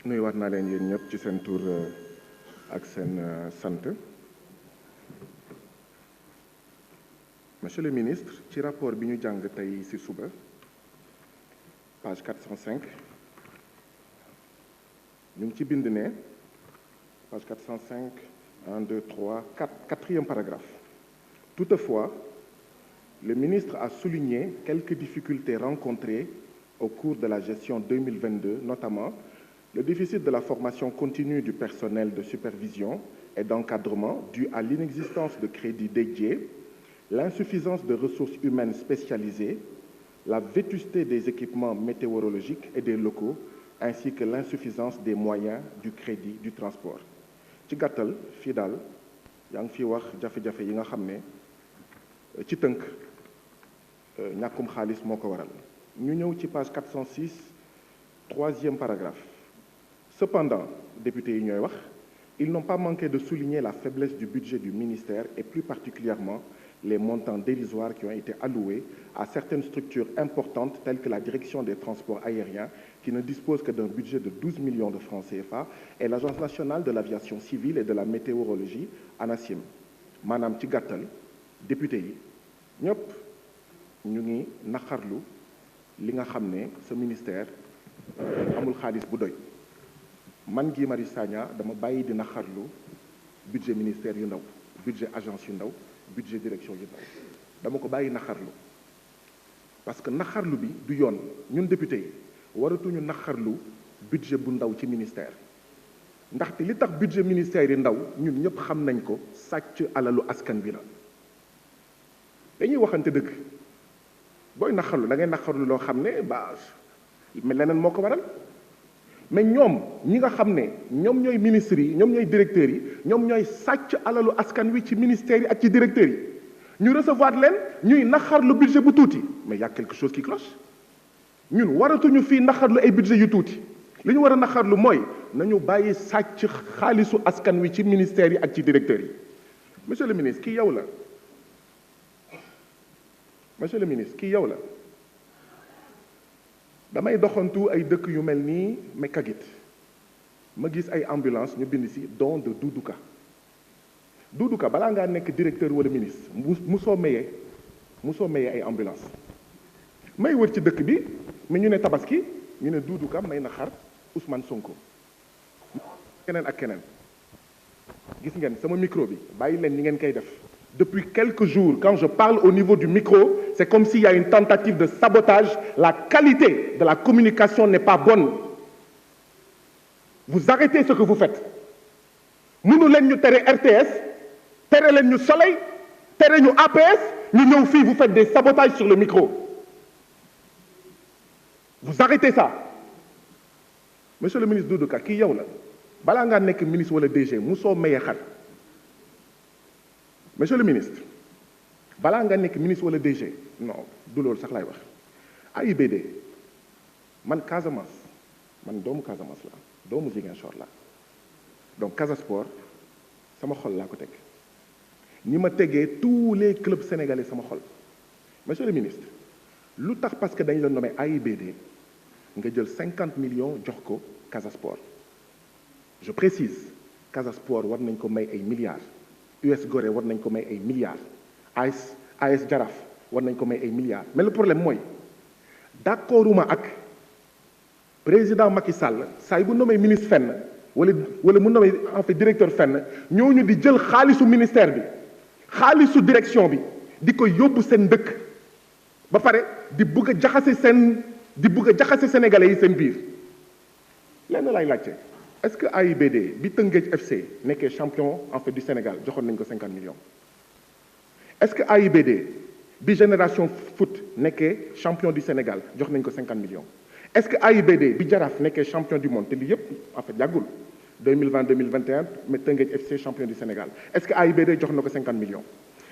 nuyuwaat naa leen yéen ñëpp ci seen tur ak seen sant. Monsieur le ministre, ci rapport bi ñu jàng tey ci suba page 405 ñu ngi ci bind ne page 405 1 2 3 4 quatrième paragraphe. Toutefois, le ministre a souligné quelques difficultés rencontrées au cours de la gestion 2022, notamment le déficit de la formation continue du personnel de supervision et d'encadrement dû à l'inexistence de crédits dédiés, l'insuffisance de ressources humaines spécialisées, la vétusté des équipements météorologiques et des locaux, ainsi que l'insuffisance des moyens du crédit du transport. ci gàttal fii daal yaa ngi fi wax jafe-jafe yi nga xam ne ci tënk ñàkkum xaalis moo ko waral. ñu ñëw ci page 406 troisième paragraphe. Cependant, députés yi ñooy wax, ils n'ont pas manqué de souligner la faiblesse du budget du ministère et plus particulièrement les montants dérisoires qui ont été alloués à certaines structures importantes telles que la direction des transports aériens qui ne dispose que d'un budget de 12 millions de francs CFA et l'Agence nationale de l'aviation civile et de la météorologie ANACIM. maanaam ci gàttal député yi ñëpp ñu ngi naqarlu li nga xam ne sa ministère amul xaalis bu doy. man Guy Marius Sagna dama bàyyi di naqarlu budget ministère yu ndaw budget agence yu ndaw budget direction yu ndaw dama ko bàyyi naqarlu parce que naqarlu bi du yoon. ñun député yi waratuñu naqarlu budget bu ndaw ci ministère ndaxte li tax budget ministère yi ndaw ñun ñëpp xam nañ ko sàcc alalu askan bi la. dañuy waxante dëgg booy naqarlu da ngay naqarlu loo xam ne mais leneen moo ko waral. mais ñoom ñi nga xam ne ñoom ñooy ministres yi ñoom ñooy directeurs yi ñoom ñooy sàcc alalu askan wi ci ministères yi ak ci directeurs yi ñu recevoir leen ñuy naxarlu budget bu tuuti mais y a quelque chose qui cloche. ñun waratuñu fii naxarlu ay budget yu tuuti li ñu war a naxarlu mooy nañu bàyyi sàcc xaalisu askan wi ci ministères yi ak ci directeurs yi. monsieur le ministre kii yow la monsieur le ministre kii yow la. damay doxantu ay dëkk yu mel nii Mekagit ma gis ay ambulance ñu bind ci don de Doudou Ka. Doudou Ka balaa ngaa nekk directeur wala ministre musoo mayee ay ambulance may wër ci dëkk bi mais ñu ne tabaski ñu ne Doudou Ka may na xar Ousmane Sonko keneen ak keneen. gis ngeen sama micro bi bàyyi leen ni ngeen koy def. Depuis quelques jours, quand je parle au niveau du micro, c'est comme s'il y a une tentative de sabotage. La qualité de la communication n'est pas bonne. Vous arrêtez ce que vous faites. Nous leen ñu tere RTS, tere leen ñu Soleil, tere ñu APS, ñu ñëw fii vous faites des sabotages sur le micro. Vous arrêtez ça. Monsieur le ministre Doudou Ka kii yow la balaa ngaa nekk ministre wala DG musoo mayee xar. Monsieur le ministre balaa nga nekk ministre wala DG non du loolu sax laay wax AIBD man Casamance man doomu Casamance la doomu Ziguinchor la donc Casa Sport sama xol laa ko teg ni ma tegee tous les clubs sénégalais sama xol. Monsieur le ministre lu tax parce que dañ la nommé AIBD nga jël 50 millions jox ko Casa Sport. Je précise Casa Sport war nañ ko may ay milliards. US Gorée war nañ ko may ay milliards AS Jaraaf war nañ ko may ay milliards mais le problème mooy d'accorduma ak président Macky Sall saa yi bu nommé ministre fenn wala mu nommé en fait directeur fenn ñooñu di jël xaalisu ministère bi xaalisu direction bi di ko yóbbu seen dëkk ba pare di bugg a jaxase sénégalais yi seen biir. lenn lay laajte. Est-ce que AIBD bi Teungueth FC nekkee champion en fait du Sénégal joxoon nañ ko 50 millions. Est-ce que AIBD bi Génération Foot nekkee champion du Sénégal jox nañ ko 50 millions. Est-ce que AIBD bi Jaraaf nekkee champion du monde te lii yëpp en fait yàggul 2020 2021 mais Teungueth FC champion du Sénégal est-ce que AIBD jox na ko 50 millions.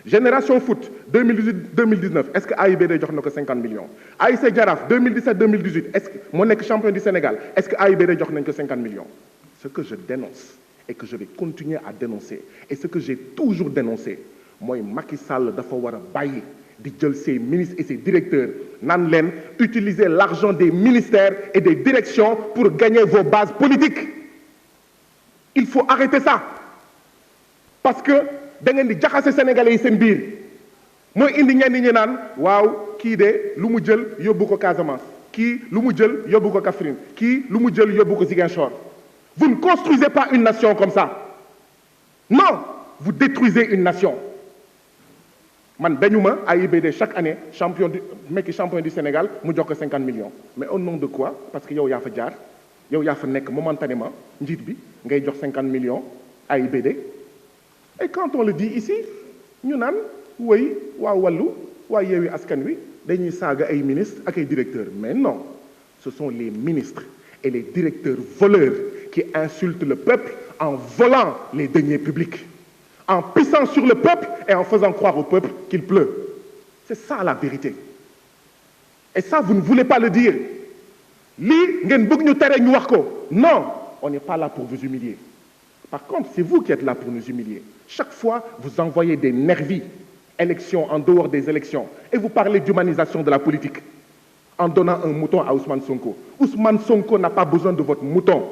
Génération Foot 2018 2019 est-ce que AIBD jox na ko 50 millions. ASC Jaraaf 2017 2018 est-ce que moo nekk champion du Sénégal est-ce que AIBD jox nañ ko 50 millions. Ce que je dénonce et que je vais continuer à dénoncer et ce que j'ai toujours dénoncé mooy Macky Sall dafa war a bàyyi di jël ses ministres et ses directeurs naan leen utiliser l'argent des ministères et des directions pour gagner vos bases politiques. Il faut arrêter ça parce que da ngeen di jaxase sénégalais yi seen biir mooy indi ñenn ñi naan waaw kii de lu mu jël yóbbu ko Casamance kii lu mu jël yóbbu ko Kaffrine kii lu mu jël yóbbu ko Ziguinchor. Vous ne construisez pas une nation comme ça. Non, vous détruisez une nation. Man dañuma AIBD chaque année champion du Sénégal mu jox ko 50 millions. Mais au nom de quoi? Parce que yow yaa fa jaar yow yaa fa nekk momentanément njiit bi ngay jox 50 millions AIBD. Et quand on le dit ici ñu naan woy waa Wallu waa Yewwi Askan Wi dañuy saaga ay ministres ak ay directeurs. Mais non, ce sont les ministres et les directeurs voleurs qui insultent le peuple en volant les deniers publics, en pissant sur le peuple et en faisant croire au peuple qu'il pleut. C'est ça la vérité. Et ça, vous ne voulez pas le dire. Li ngeen bëgg ñu tere ñu wax ko. Non, on n'est pas là pour vous humilier. Par contre, c'est vous qui êtes là pour nous humilier. Chaque fois, vous envoyez des nervis, élections en dehors des élections, et vous parlez d'humanisation de la politique, en donnant un mouton à Ousmane Sonko. Ousmane Sonko n'a pas besoin de votre mouton.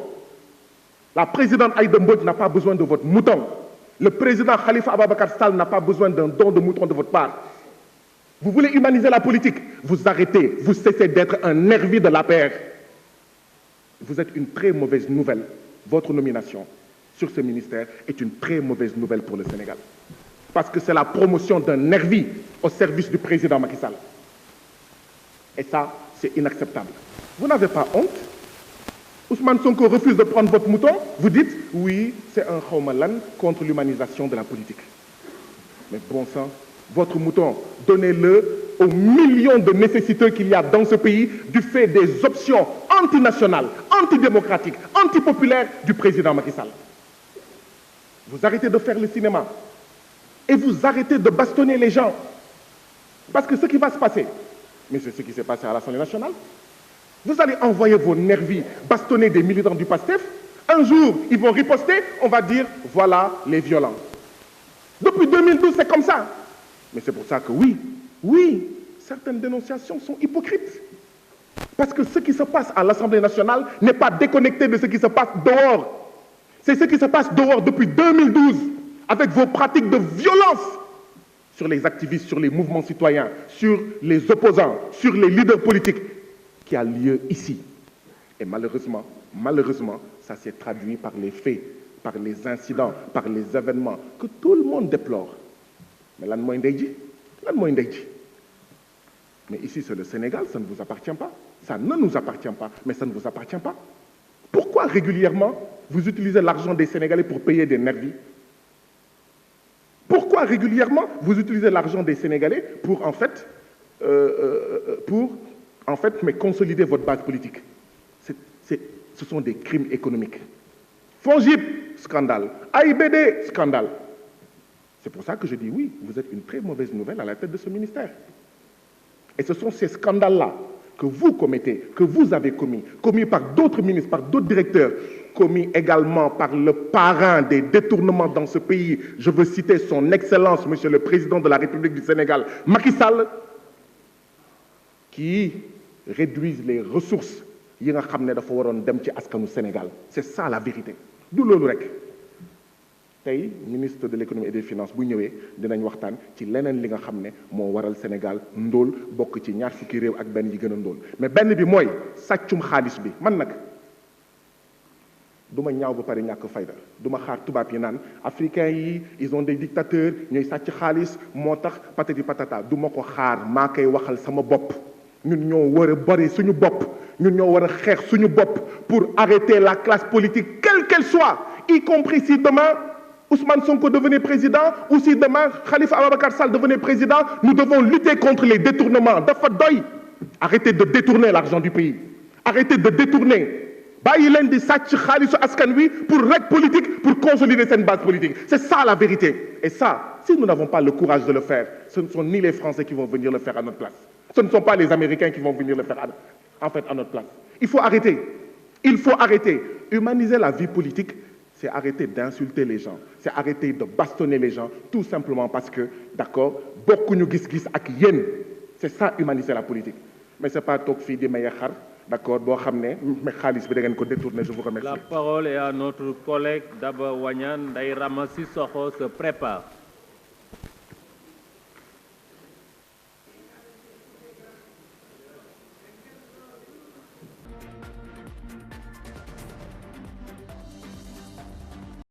La présidente Aïda Mbodj n'a pas besoin de votre mouton. Le président Khalifa Ababacar Sall n'a pas besoin d'un don de mouton de votre part. Vous voulez humaniser la politique, vous arrêtez, vous cessez d'être un nervi de l'APR. Vous êtes une très mauvaise nouvelle. Votre nomination sur ce ministère est une très mauvaise nouvelle pour le Sénégal. Parce que c'est la promotion d'un nervi au service du président Macky Sall. Et ça, c'est inacceptable. Vous n'avez pas honte? Ousmane Sonko refuse de prendre votre mouton, vous dites, oui, c'est un khawmalan contre l'humanisation de la politique. Mais bon sang, votre mouton, donnez-le aux millions de nécessiteux qu'il y a dans ce pays du fait des options antinationales, antidémocratiques, antipopulaires du président Macky Sall. Vous arrêtez de faire le cinéma et vous arrêtez de bastonner les gens. Parce que ce qui va se passer, mais c'est ce qui s'est passé à l'Assemblée nationale, vous allez envoyer vos nervis bastonner des militants du PASTEF. Un jour, ils vont riposter. On va dire, voilà les violences. Depuis 2012, c'est comme ça. Mais c'est pour ça que oui, certaines dénonciations sont hypocrites. Parce que ce qui se passe à l'Assemblée nationale n'est pas déconnecté de ce qui se passe dehors. C'est ce qui se passe dehors depuis 2012, avec vos pratiques de violence sur les activistes, sur les mouvements citoyens, sur les opposants, sur les leaders politiques, qui a lieu ici. Et malheureusement, ça s'est traduit par les faits, par les incidents, par les événements que tout le monde déplore. Mais lan mooy ndey ji? Lan mooy ndey ji? Mais ici, c'est le Sénégal, ça ne vous appartient pas. Ça ne nous appartient pas, mais ça ne vous appartient pas. Pourquoi régulièrement vous utilisez l'argent des Sénégalais pour payer des nervis? Pourquoi régulièrement vous utilisez l'argent des Sénégalais pour mais consolider votre base politique? Ce sont des crimes économiques. FONGIP, scandale. AIBD, scandale. C'est pour ça que je dis oui, vous êtes une très mauvaise nouvelle à la tête de ce ministère. Et ce sont ces scandales-là que vous commettez, que vous avez commis par d'autres ministres, par d'autres directeurs, commis également par le parrain des détournements dans ce pays. Je veux citer son Excellence, Monsieur le Président de la République du Sénégal, Macky Sall, qui réduisent les ressources yi nga xam ne dafa waroon dem ci askanu Sénégal. C'est ça la vérité. Du loolu rek. Tey ministre de l'économie et des finances bu ñëwee dinañ waxtaan ci leneen li nga xam ne moo waral Sénégal ndóol bokk ci ñaar fukki réew ak benn yi gën a ndóol. Mais benn bi mooy sàccum xaalis bi. Man nag du ma ñaaw ba pare ñàkk fayda du ma xaar tubaab yi naan africains yi ils ont des dictateurs ñooy sàcc xaalis moo tax patati patata du ma ko xaar maa koy waxal sama bopp. Ñun ñoo war a bari suñu bopp ñun ñoo war a xeex suñu bopp pour arrêter la classe politique quelle qu'elle soit, y compris si demain Ousmane Sonko devenait président ou si demain Khalifa Ababacar Sall devenait président. Nous devons lutter contre les détournements. Dafa doy. Arrêtez de détourner l'argent du pays. Arrêtez de détourner. Bàyyi leen di sàcc xaalisu askan wi pour rek politique, pour consolider cette base politique. C'est ça la vérité. Et ça, si nous n'avons pas le courage de le faire, ce ne sont ni les Français qui vont venir le faire à notre place. Ce ne sont pas les Américains qui vont venir le faire à notre place. Il faut arrêter. Il faut arrêter. Humaniser la vie politique, c'est arrêter d'insulter les gens, c'est arrêter de bastonner les gens, tout simplement parce que, d'accord, bokkuñu gis-gis ak yéen. C'est ça, humaniser la politique. Mais c'est pas toog fii di maye xar, d'accord, boo xam ne mais xaalis bi da ngeen ko détourner, je vous remercie. La parole est à notre collègue Daba Wanyan. Ndaye Rama Sissoko se prépare.